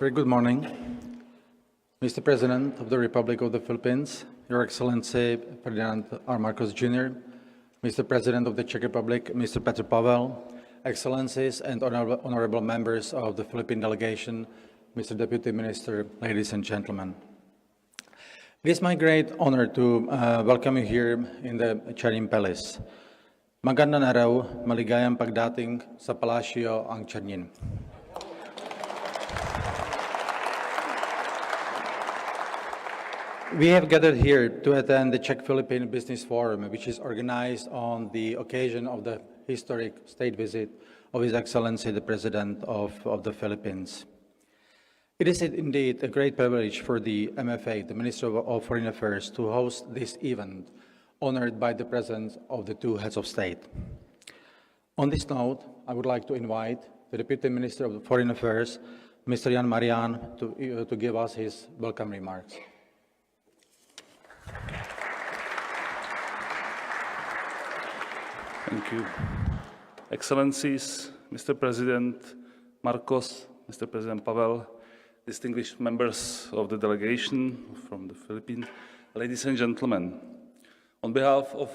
Very good morning. Mr. President of the Republic of the Philippines, Your Excellency Ferdinand R. Marcos Jr., Mr. President of the Czech Republic, Mr. Petr Pavel, Excellencies and honorable members of the Philippine delegation, Mr. Deputy Minister, ladies and gentlemen. It is my great honor to welcome you here in the Chernin Palace. Magandang araw, maligayang pagdating sa Palasyo ang Chernin. We have gathered here to attend the Czech-Philippine Business Forum, which is organized on the occasion of the historic state visit of His Excellency, the President of the Philippines. It is indeed a great privilege for the MFA, the Minister of Foreign Affairs, to host this event, honored by the presence of the two heads of state. On this note, I would like to invite the Deputy Minister of Foreign Affairs, Mr. Jan Marian, to give us his welcome remarks. Thank you. Excellencies, Mr. President Marcos, Mr. President Pavel, distinguished members of the delegation from the Philippines, ladies and gentlemen, on behalf of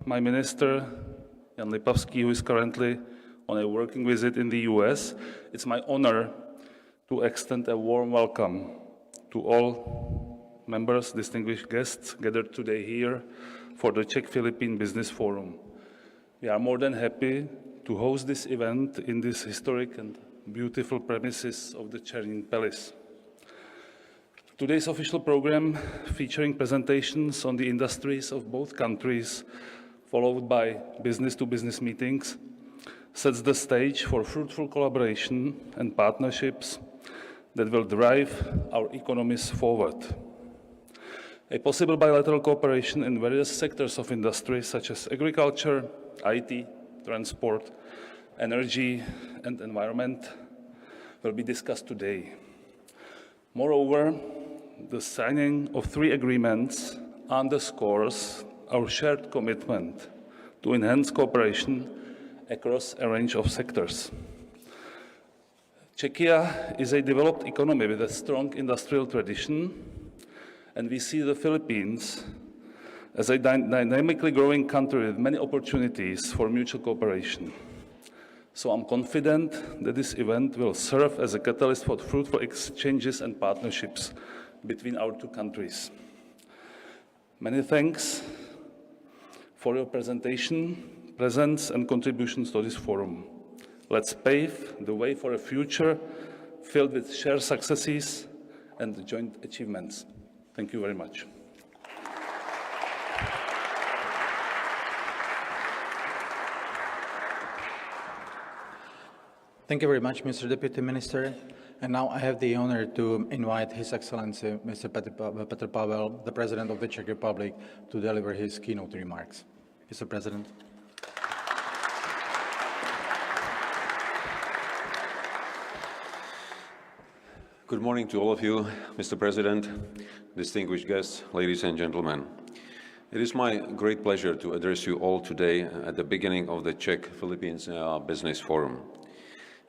my minister, Jan Lipavsky, who is currently on a working visit in the US, it's my honor to extend a warm welcome to all members, distinguished guests gathered today here for the Czech-Philippine Business Forum. We are more than happy to host this event in this historic and beautiful premises of the Chernin Palace. Today's official program, featuring presentations on the industries of both countries, followed by business-to-business meetings, sets the stage for fruitful collaboration and partnerships that will drive our economies forward. A possible bilateral cooperation in various sectors of industry, such as agriculture, IT, transport, energy, and environment, will be discussed today. Moreover, the signing of 3 agreements underscores our shared commitment to enhance cooperation across a range of sectors. Czechia is a developed economy with a strong industrial tradition, and we see the Philippines as a dynamically growing country with many opportunities for mutual cooperation. So I'm confident that this event will serve as a catalyst for fruitful exchanges and partnerships between our two countries. Many thanks for your presentation, presence, and contributions to this forum. Let's pave the way for a future filled with shared successes and joint achievements. Thank you very much. Thank you very much, Mr. Deputy Minister. And now I have the honor to invite His Excellency, Mr. Petr Pavel, the President of the Czech Republic, to deliver his keynote remarks. Mr. President. Good morning to all of you, Mr. President, distinguished guests, ladies and gentlemen. It is my great pleasure to address you all today at the beginning of the Czech-Philippines Business Forum.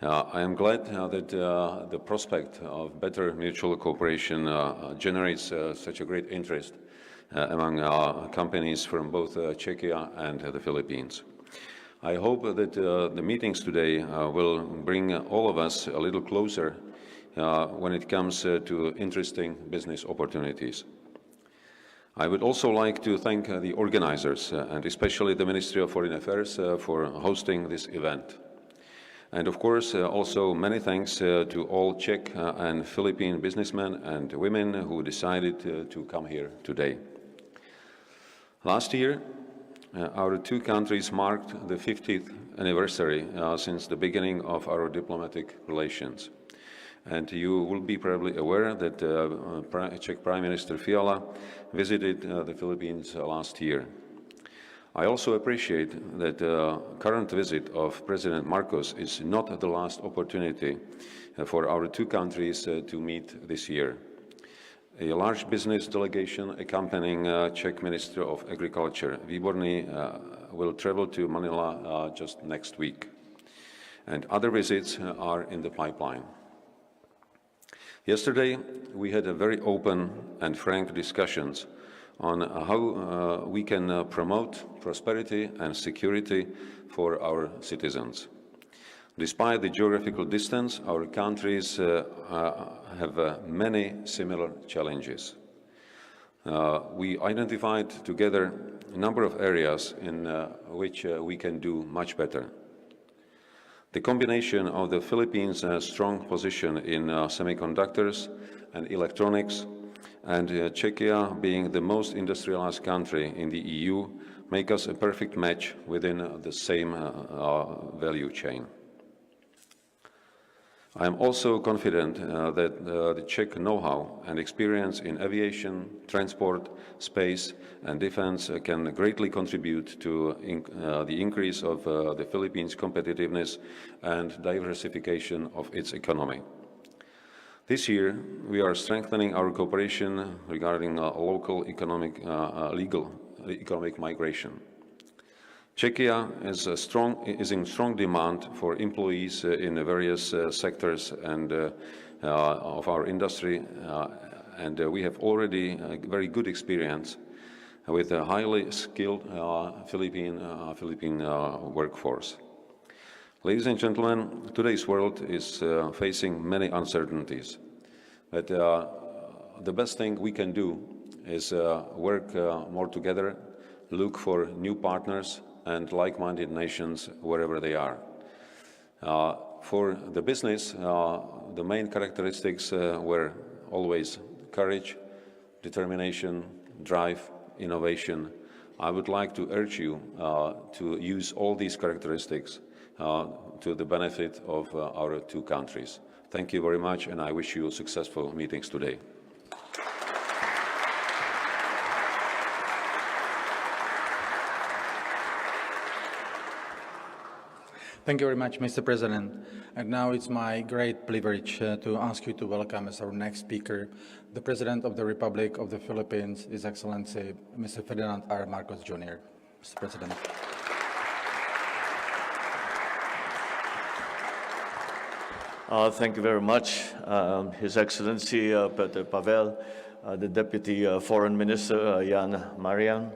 I am glad that the prospect of better mutual cooperation generates such a great interest among companies from both Czechia and the Philippines. I hope that the meetings today will bring all of us a little closer when it comes to interesting business opportunities. I would also like to thank the organizers and especially the Ministry of Foreign Affairs for hosting this event. And of course, also many thanks to all Czech and Philippine businessmen and women who decided to come here today. Last year, our two countries marked the 50th anniversary since the beginning of our diplomatic relations. And you will be probably aware that Czech Prime Minister Fiala visited the Philippines last year. I also appreciate that the current visit of President Marcos is not the last opportunity for our two countries to meet this year. A large business delegation accompanying Czech Minister of Agriculture, Výborný, will travel to Manila just next week. And other visits are in the pipeline. Yesterday, we had a very open and frank discussions on how we can promote prosperity and security for our citizens. Despite the geographical distance, our countries have many similar challenges. We identified together a number of areas in which we can do much better. The combination of the Philippines' strong position in semiconductors and electronics and Czechia being the most industrialized country in the EU make us a perfect match within the same value chain. I am also confident that the Czech know-how and experience in aviation, transport, space and defense can greatly contribute to the increase of the Philippines' competitiveness and diversification of its economy. This year, we are strengthening our cooperation regarding local legal economic migration. Czechia is in strong demand for employees in various sectors and of our industry, and we have already a very good experience with a highly skilled Philippine workforce. Ladies and gentlemen, today's world is facing many uncertainties, but the best thing we can do is work more together, look for new partners and like-minded nations wherever they are. For the business, the main characteristics were always courage, determination, drive, innovation. I would like to urge you to use all these characteristics to the benefit of our two countries. Thank you very much, and I wish you successful meetings today. Thank you very much, Mr. President. And now it's my great privilege to ask you to welcome as our next speaker, the President of the Republic of the Philippines, His Excellency, Mr. Ferdinand R. Marcos Jr. Mr. President. Thank you very much, His Excellency Peter Pavel, the Deputy Foreign Minister Jan Marian,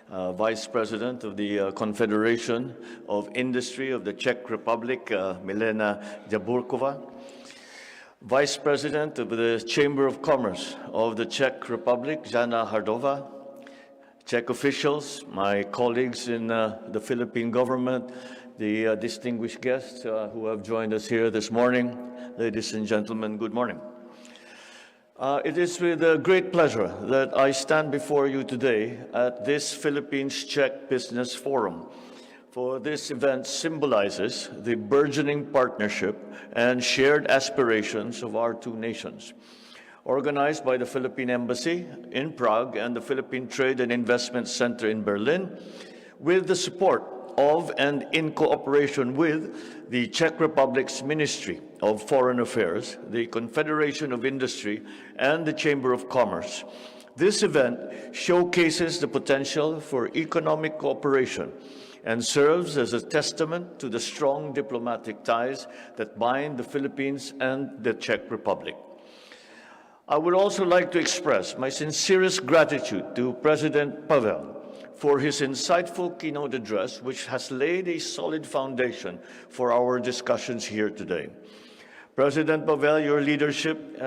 Vice President of the Confederation of Industry of the Czech Republic, Milena Jaburkova, Vice President of the Chamber of Commerce of the Czech Republic, Jana Hardova, Czech officials, my colleagues in the Philippine government, the distinguished guests who have joined us here this morning, ladies and gentlemen, good morning. It is with great pleasure that I stand before you today at this Philippines-Czech Business Forum. For this event symbolizes the burgeoning partnership and shared aspirations of our two nations. Organized by the Philippine Embassy in Prague and the Philippine Trade and Investment Center in Berlin, with the support of and in cooperation with the Czech Republic's Ministry of Foreign Affairs, the Confederation of Industry, and the Chamber of Commerce. This event showcases the potential for economic cooperation and serves as a testament to the strong diplomatic ties that bind the Philippines and the Czech Republic. I would also like to express my sincerest gratitude to President Pavel for his insightful keynote address, which has laid a solid foundation for our discussions here today. President Pavel, your leadership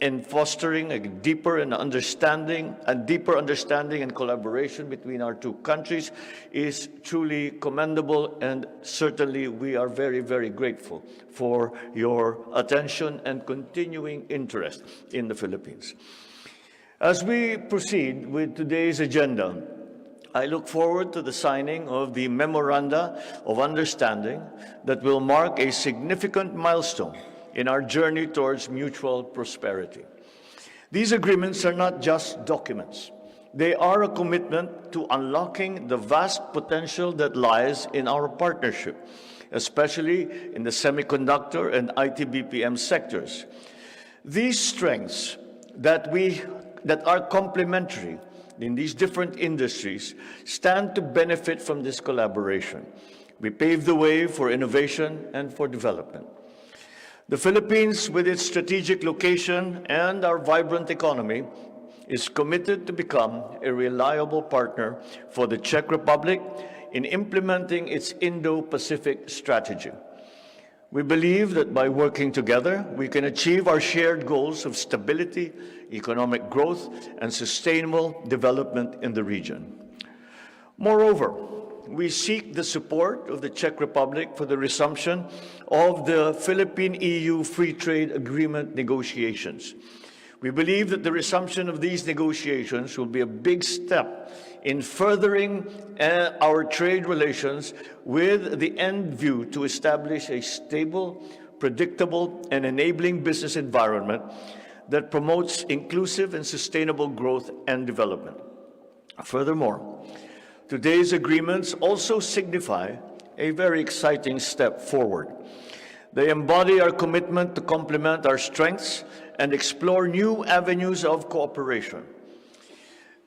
in fostering a deeper understanding and collaboration between our two countries is truly commendable, and certainly we are very, very grateful for your attention and continuing interest in the Philippines. As we proceed with today's agenda, I look forward to the signing of the Memoranda of Understanding that will mark a significant milestone in our journey towards mutual prosperity. These agreements are not just documents. They are a commitment to unlocking the vast potential that lies in our partnership, especially in the semiconductor and IT/BPM sectors. These strengths that are complementary in these different industries stand to benefit from this collaboration. We pave the way for innovation and for development. The Philippines, with its strategic location and our vibrant economy, is committed to become a reliable partner for the Czech Republic in implementing its Indo-Pacific strategy. We believe that by working together, we can achieve our shared goals of stability, economic growth, and sustainable development in the region. Moreover, we seek the support of the Czech Republic for the resumption of the Philippine-EU Free Trade Agreement negotiations. We believe that the resumption of these negotiations will be a big step in furthering our trade relations with the end view to establish a stable, predictable, and enabling business environment that promotes inclusive and sustainable growth and development. Furthermore, today's agreements also signify a very exciting step forward. They embody our commitment to complement our strengths and explore new avenues of cooperation.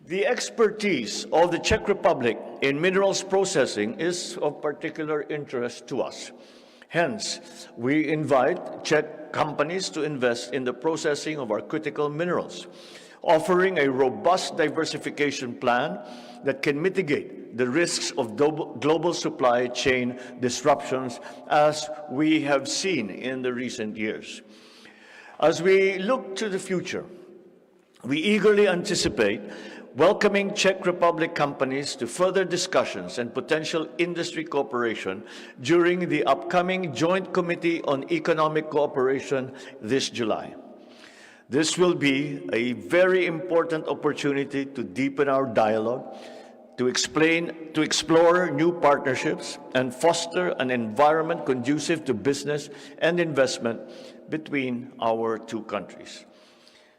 The expertise of the Czech Republic in minerals processing is of particular interest to us. Hence, we invite Czech companies to invest in the processing of our critical minerals, offering a robust diversification plan that can mitigate the risks of global supply chain disruptions, as we have seen in the recent years. As we look to the future, we eagerly anticipate welcoming Czech Republic companies to further discussions and potential industry cooperation during the upcoming Joint Committee on Economic Cooperation this July. This will be a very important opportunity to deepen our dialogue, to explore new partnerships, and foster an environment conducive to business and investment between our two countries.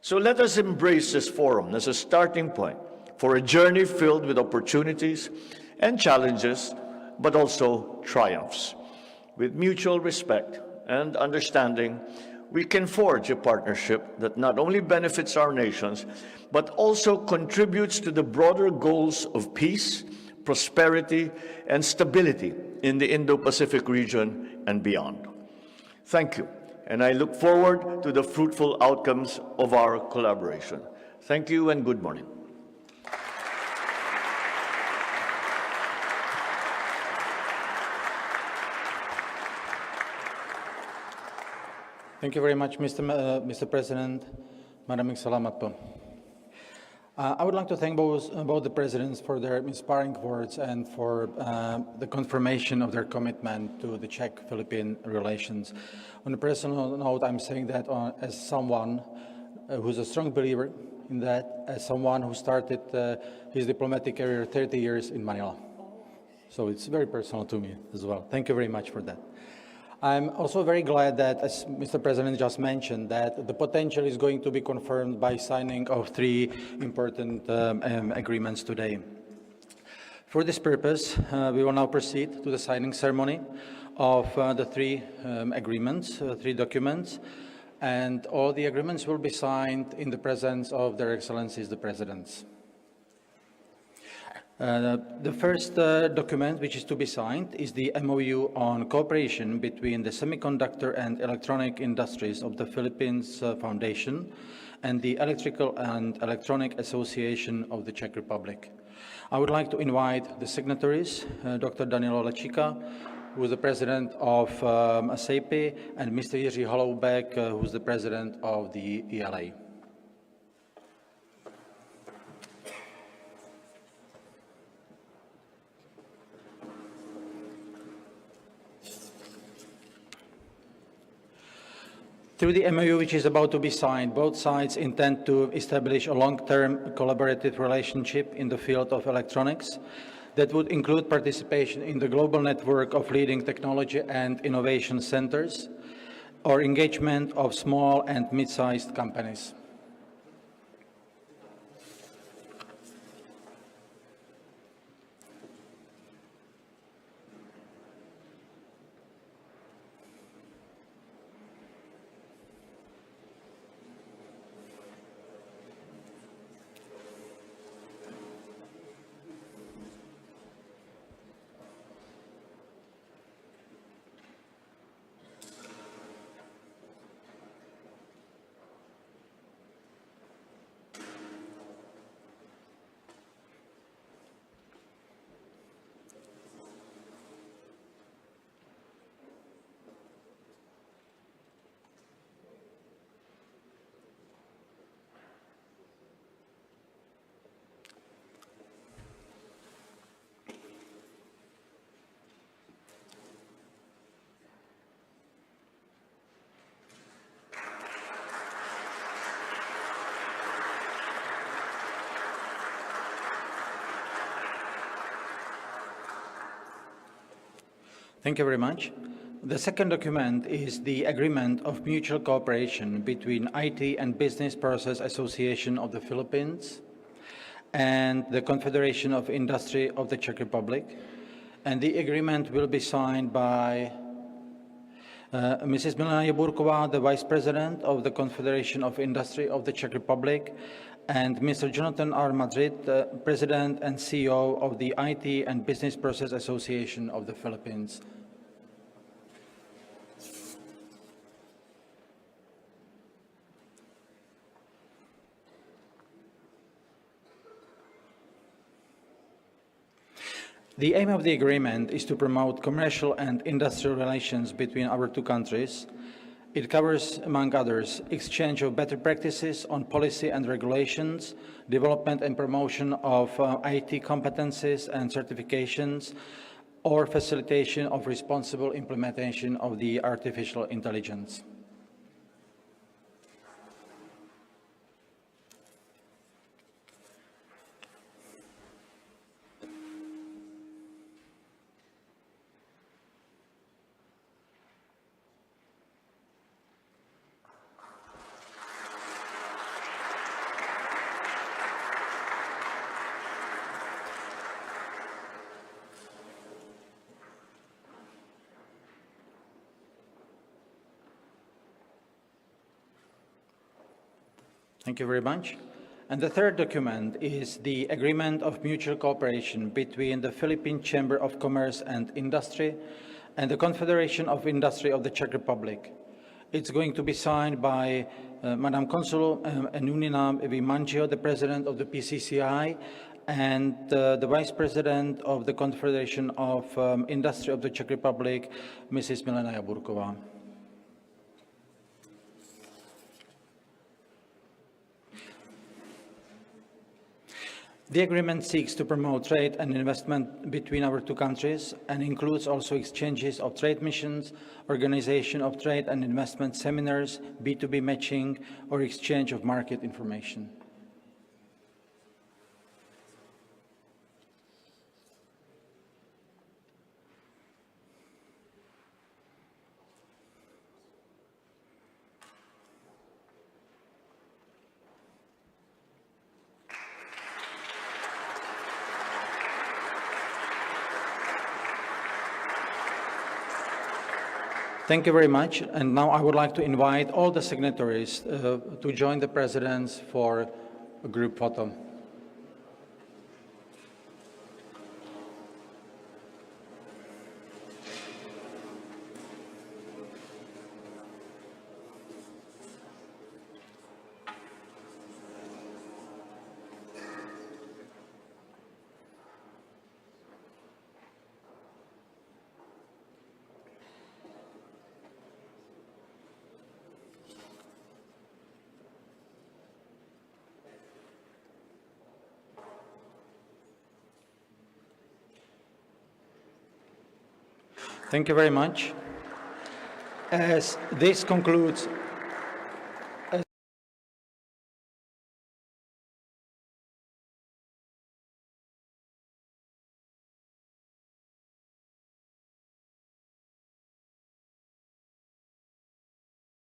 So let us embrace this forum as a starting point for a journey filled with opportunities and challenges, but also triumphs. With mutual respect and understanding, we can forge a partnership that not only benefits our nations, but also contributes to the broader goals of peace, prosperity, and stability in the Indo-Pacific region and beyond. Thank you, and I look forward to the fruitful outcomes of our collaboration. Thank you and good morning. Thank you very much, Mr. President. Madam Salamat po. I would like to thank both the presidents for their inspiring words and for the confirmation of their commitment to the Czech-Philippine relations. On a personal note, I'm saying that as someone who's a strong believer in that, as someone who started his diplomatic career 30 years in Manila. So it's very personal to me as well. Thank you very much for that. I'm also very glad that, as Mr. President just mentioned, that the potential is going to be confirmed by signing of 3 important agreements today. For this purpose, we will now proceed to the signing ceremony of the 3 agreements, 3 documents, and all the agreements will be signed in the presence of Their Excellencies the Presidents. The first document which is to be signed is the MOU on cooperation between the Semiconductor and Electronic Industries of the Philippines Foundation and the Electrical and Electronic Association of the Czech Republic. I would like to invite the signatories, Dr. Danilo Lečíka, who is the president of SAPI, and Mr. Jiří Holoubek, who is the president of the ELA. Through the MOU which is about to be signed, both sides intend to establish a long-term collaborative relationship in the field of electronics that would include participation in the global network of leading technology and innovation centers, or engagement of small and mid-sized companies. Thank you very much. The second document is the Agreement of Mutual Cooperation between IT and Business Process Association of the Philippines and the Confederation of Industry of the Czech Republic. And the agreement will be signed by Mrs. Milena Jaburková, the Vice President of the Confederation of Industry of the Czech Republic, and Mr. Jonathan R. Madrid, President and CEO of the IT and Business Process Association of the Philippines. The aim of the agreement is to promote commercial and industrial relations between our two countries. It covers, among others, exchange of better practices on policy and regulations, development and promotion of IT competencies and certifications, or facilitation of responsible implementation of the artificial intelligence. Thank you very much. And the third document is the Agreement of Mutual Cooperation between the Philippine Chamber of Commerce and Industry and the Confederation of Industry of the Czech Republic. It's going to be signed by Madam Consul Enunina Vimangio, the President of the PCCI, and the Vice President of the Confederation of Industry of the Czech Republic, Mrs. Milena Jaburková. The agreement seeks to promote trade and investment between our two countries and includes also exchanges of trade missions, organization of trade and investment seminars, B2B matching, or exchange of market information. Thank you very much. And now I would like to invite all the signatories to join the presidents for a group photo. Thank you very much. As this concludes